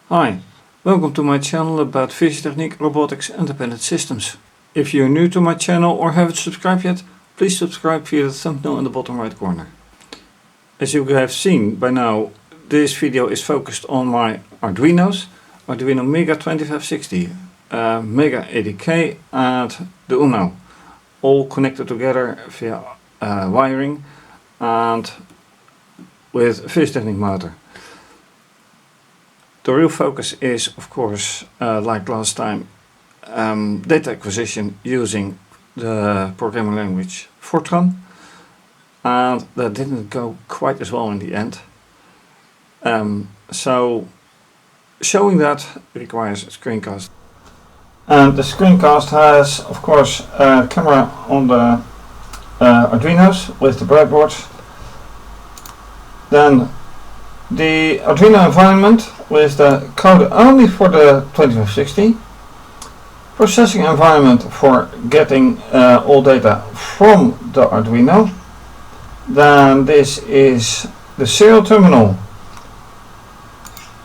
Hi, welcome to my channel about physiotechnique, robotics and embedded systems. If you're new to my channel or haven't subscribed yet, please subscribe via the thumbnail in the bottom right corner. As you have seen by now, this video is focused on my Arduino Mega2560, Mega 80K and the Uno, all connected together via wiring and with physiotechnique motor. The real focus is, of course, like last time, data acquisition using the programming language Fortran, and that didn't go quite as well in the end. So showing that requires a screencast. And the screencast has, of course, a camera on the Arduinos with the breadboards. Then the Arduino environment with the code only for the 2560, processing environment for getting all data from the Arduino. Then this is the serial terminal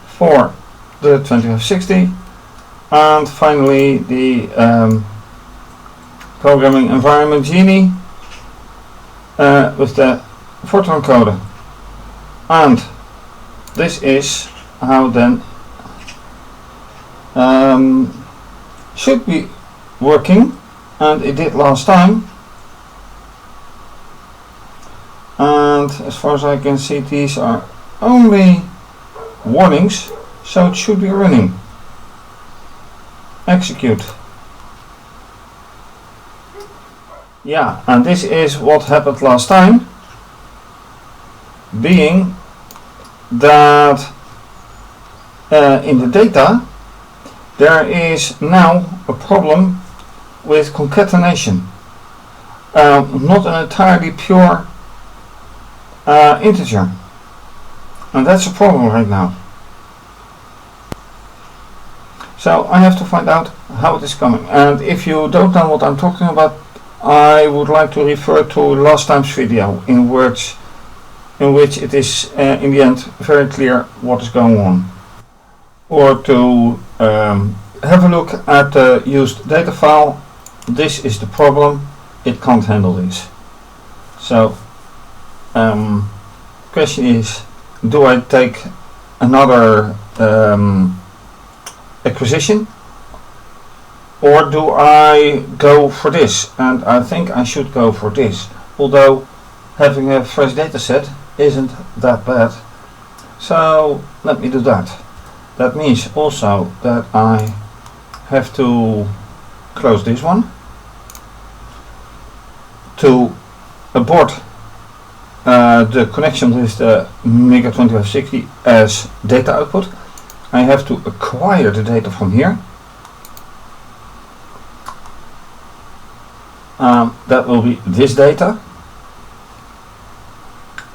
for the 2560, and finally the programming environment Genie with the Fortran coder. And this is how then should be working, and it did last time. And as far as I can see, these are only warnings, so it should be running. Execute. Yeah, and this is what happened last time, being that in the data there is now a problem with concatenation, not an entirely pure integer, and that's a problem right now. So I have to find out how it is coming, and if you don't know what I'm talking about, I would like to refer to last time's video in which it is in the end very clear what is going on. Or to have a look at the used data file. This is the problem, it can't handle this. So question is, do I take another acquisition, or do I go for this? And I think I should go for this, although having a fresh data set isn't that bad. So let me do that. That means also that I have to close this one to abort the connection with the Mega2560 as data output. I have to acquire the data from here. That will be this data.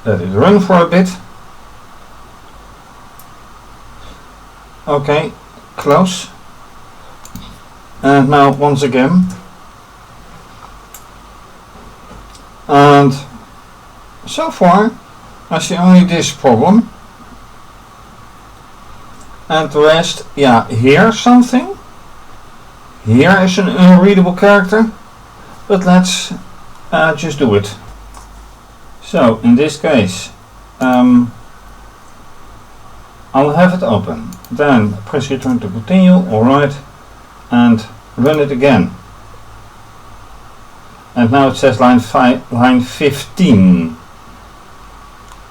Let it run for a bit. Okay, close. And now once again. And so far I see only this problem. And the rest, yeah, here something. Here is an unreadable character. But let's just do it. So in this case, I'll have it open, then press return to continue, alright, and run it again. And now it says line 15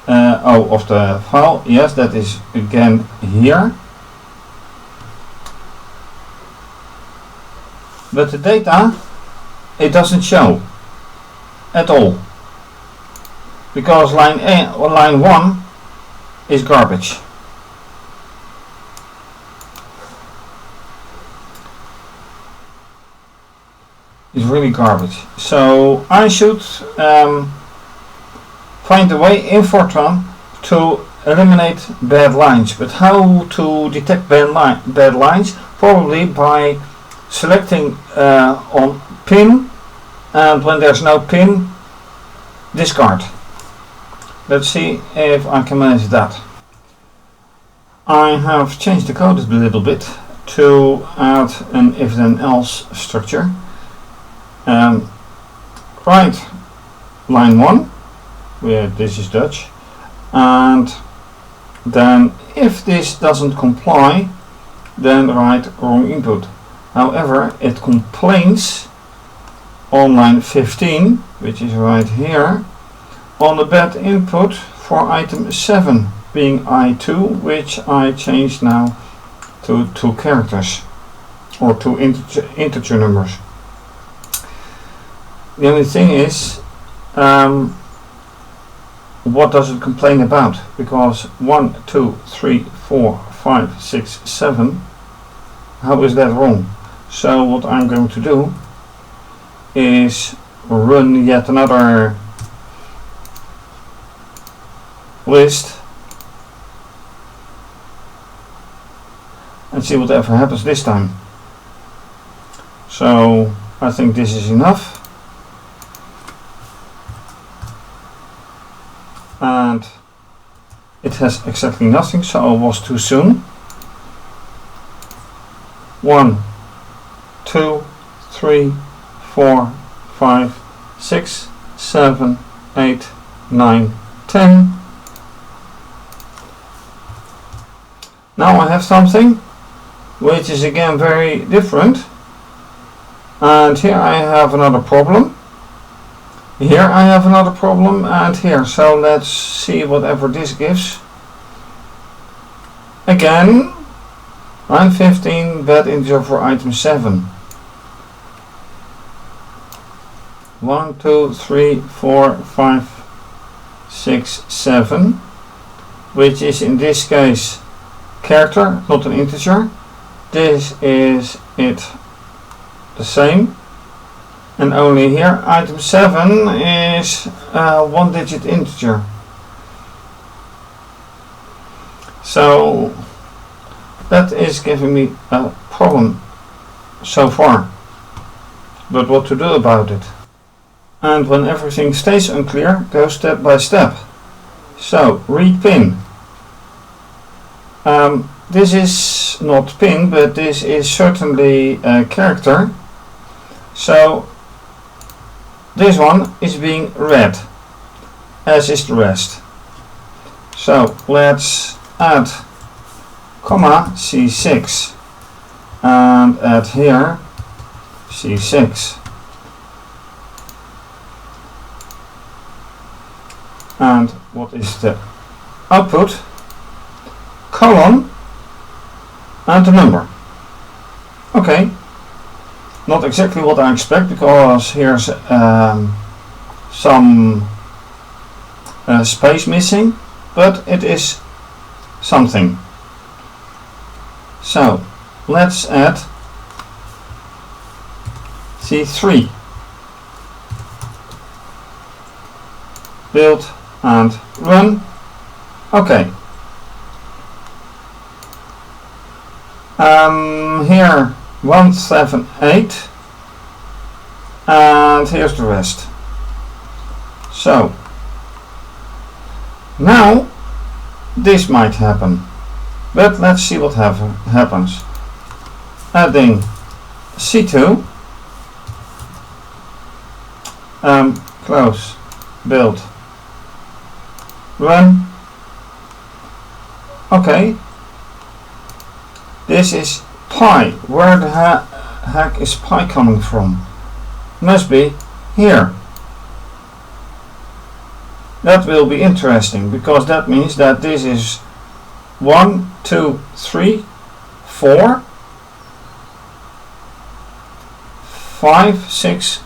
of the file. Yes, that is again here. But the data, it doesn't show at all, because line 1 is garbage. It's really garbage. So I should find a way in Fortran to eliminate bad lines. But how to detect bad lines? Probably by selecting on pin, and when there's no pin, discard. Let's see if I can manage that. I have changed the code a little bit to add an if then else structure. Write line 1, where this is Dutch, and then if this doesn't comply, then write wrong input. However, it complains on line 15, which is right here, on the bad input for item 7 being I2, which I changed now to 2 characters or 2 integer numbers. The only thing is, what does it complain about? Because 1, 2, 3, 4, 5, 6, 7, how is that wrong? So what I'm going to do is run yet another list and see whatever happens this time. So I think this is enough. And it has exactly nothing, so it was too soon. 1, 2, 3, 4, 5, 6, 7, 8, 9, 10. Now I have something which is again very different, and here I have another problem. Here I have another problem, and here. So let's see whatever this gives. Again, line 15, bad integer for item 7. 1, 2, 3, 4, 5, 6, 7, which is in this case character, not an integer. This is it the same. And only here, item 7 is a 1-digit integer. So that is giving me a problem so far. But what to do about it? And when everything stays unclear, go step by step. So read pin. This is not pin, but this is certainly a character. So this one is being read, as is the rest. So let's add comma C6 and add here C6. And what is the output? Colon and the number. Okay. Not exactly what I expect, because here's some space missing, but it is something. So let's add C3. Build and run. Okay. Here 178, and here's the rest. So now this might happen, but let's see what happens. Adding C2, close, build, run. Okay, this is pi. Where the heck is pi coming from? Must be here. That will be interesting, because that means that this is 1, 2, 3, 4, 5, 6.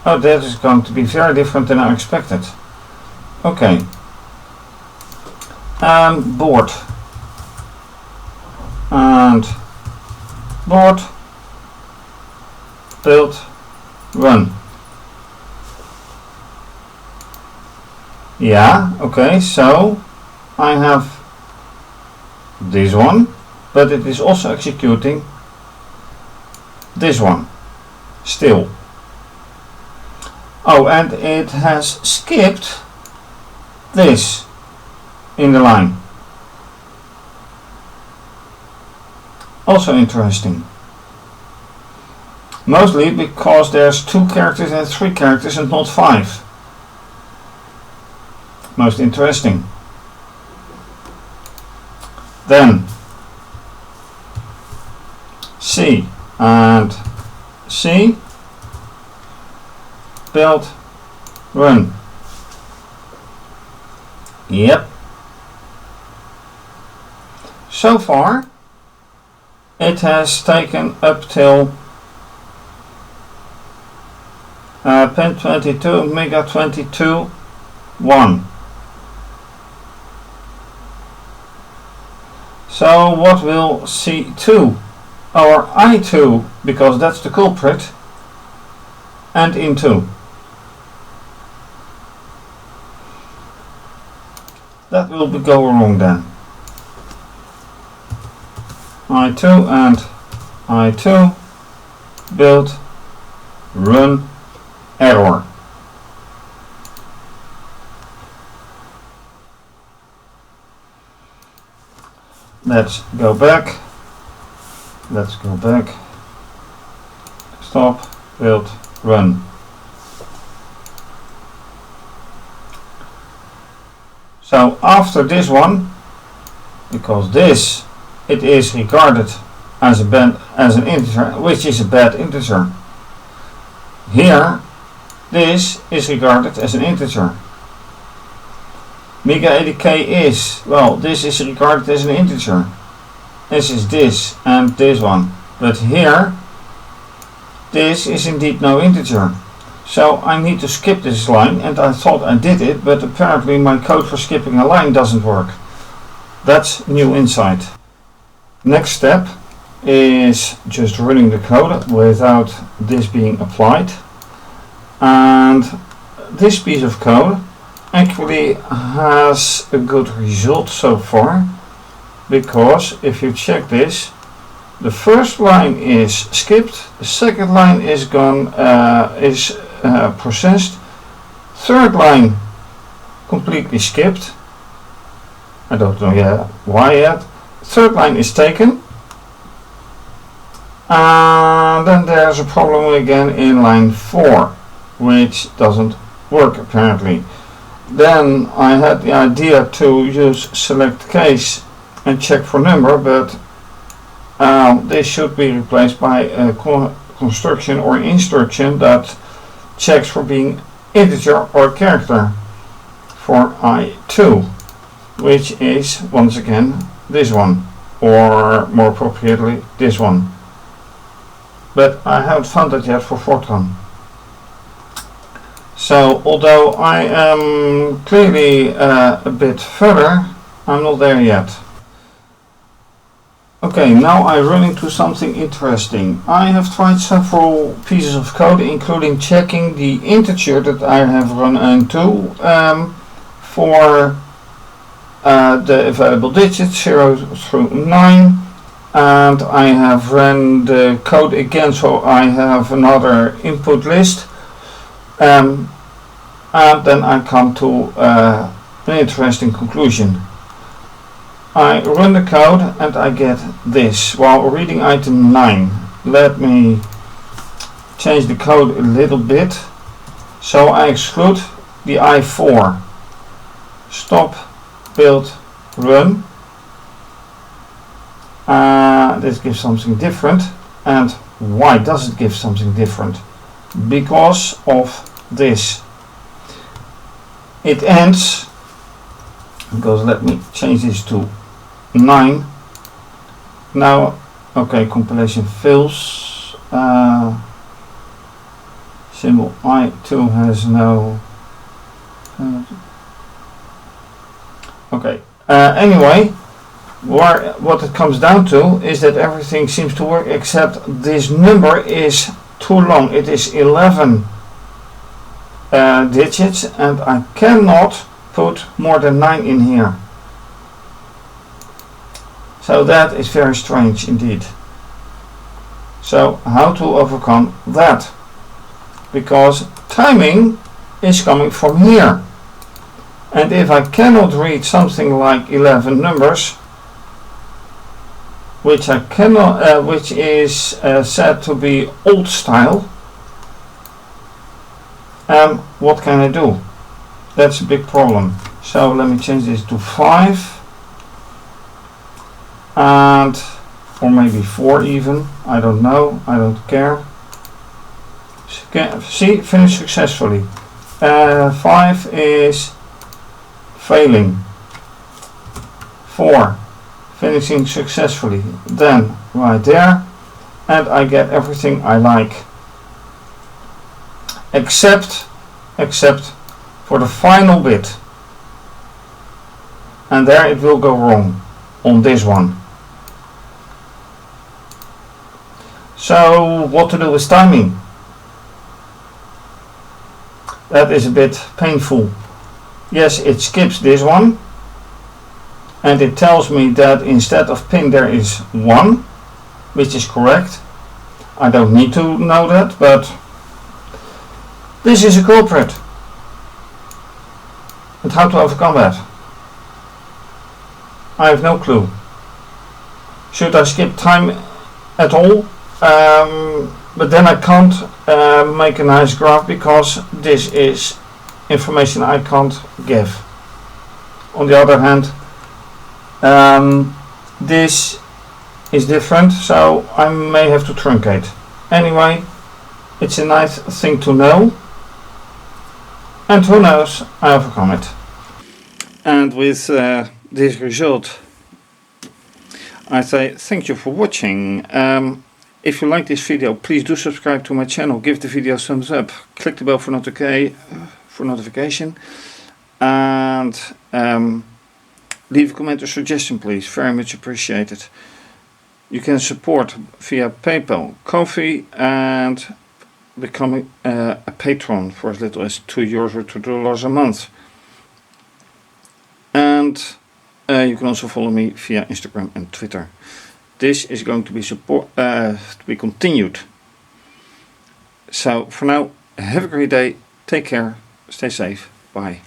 Oh, that is going to be very different than I expected. Okay. Board. And board, build, run. Yeah, okay, so I have this one, but it is also executing this one still. Oh, and it has skipped this in the line. Also interesting. Mostly because there's 2 characters and 3 characters and not 5. Most interesting. Then C and C, build, run. Yep. So far it has taken up till pin 22, Mega 22, 1. So what will C2 or I2, because that's the culprit, and into? That will go wrong then. I2 and I2, build, run, error. Let's go back. Let's go back. Stop, build, run. So after this one, because this it is regarded as an integer, which is a bad integer. Here, this is regarded as an integer. Mega 80k is, well, this is regarded as an integer. This is this and this one. But here, this is indeed no integer. So I need to skip this line, and I thought I did it, but apparently my code for skipping a line doesn't work. That's new insight. Next step is just running the code without this being applied. And this piece of code actually has a good result so far, because if you check this, the first line is skipped, the second line is gone, processed, third line completely skipped. I don't know yet why yet. Third line is taken, and then there's a problem again in line 4, which doesn't work apparently. Then I had the idea to use select case and check for number, but this should be replaced by a construction or instruction that checks for being integer or character for I2, which is once again this one, or more appropriately this one. But I haven't found that yet for Fortran. So although I am clearly a bit further, I'm not there yet. Okay, now I run into something interesting. I have tried several pieces of code, including checking the integer that I have run into for the available digits 0 through 9, and I have run the code again, so I have another input list, and then I come to an interesting conclusion. I run the code and I get this while reading item 9. Let me change the code a little bit. So I exclude the I4. Stop, build, run. This gives something different. And why does it give something different? Because of this. It ends, because let me change this to 9. Now, okay, compilation fails. Symbol I2 has no. Okay. Anyway, what it comes down to is that everything seems to work except this number is too long. It is 11 digits, and I cannot put more than 9 in here. So that is very strange indeed. So how to overcome that? Because timing is coming from here. And if I cannot read something like 11 numbers, which I cannot, which is said to be old style, what can I do? That's a big problem. So let me change this to 5, and or maybe 4 even. I don't know. I don't care. See, finish successfully. 5 is failing. 4 finishing successfully. Then right there, and I get everything I like, except for the final bit, and there it will go wrong on this one. So what to do with timing? That is a bit painful. Yes, it skips this one, and it tells me that instead of pin there is 1, which is correct. I don't need to know that, but this is a culprit. And how to overcome that? I have no clue. Should I skip time at all? But then I can't make a nice graph, because this is information I can't give. On the other hand, this is different, so I may have to truncate. Anyway, it's a nice thing to know, and who knows, I overcome it. And with this result, I say thank you for watching. If you like this video, please do subscribe to my channel, give the video a thumbs up, click the bell for notification, and leave a comment or suggestion, please. Very much appreciated. You can support via PayPal, Ko-fi, and become a patron for as little as €2 or $2 a month. And you can also follow me via Instagram and Twitter. This is going to be continued. So for now, have a great day, take care, stay safe, bye.